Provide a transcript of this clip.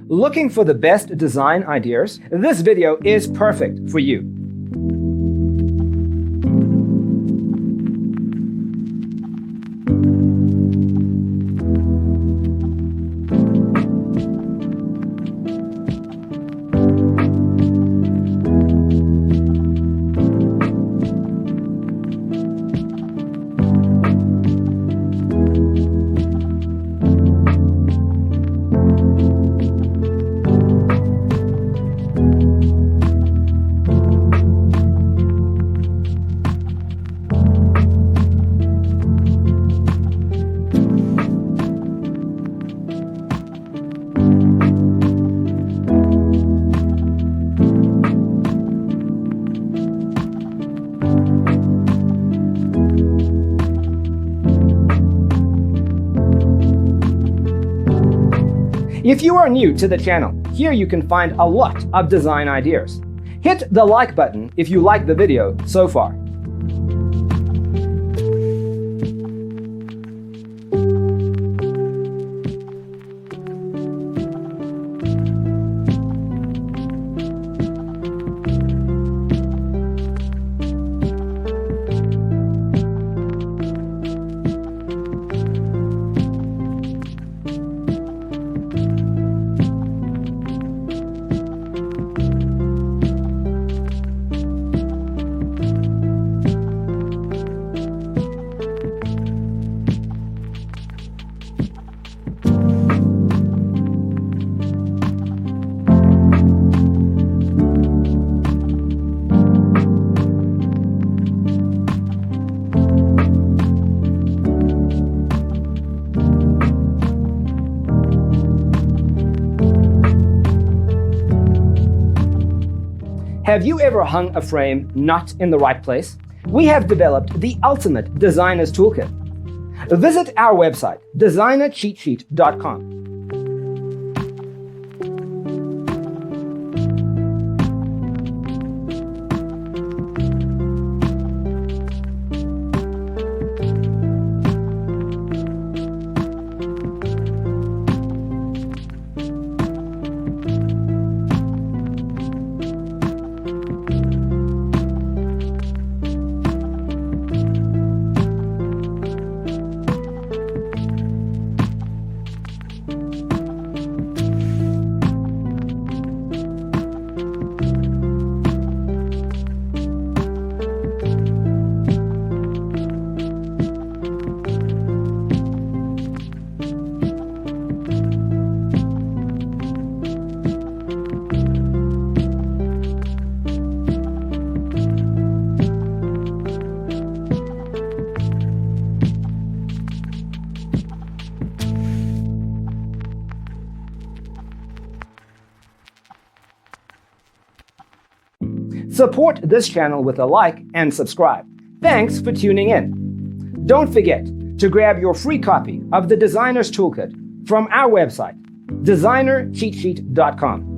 Looking for the best design ideas? This video is perfect for you. If you are new to the channel, here you can find a lot of design ideas. Hit the like button if you like the video so far. Have you ever hung a frame not in the right place? We have developed the ultimate designer's toolkit. Visit our website, designercheatsheet.com. Support this channel with a like and subscribe. Thanks for tuning in. Don't forget to grab your free copy of the Designer's Toolkit from our website, designercheatsheet.com.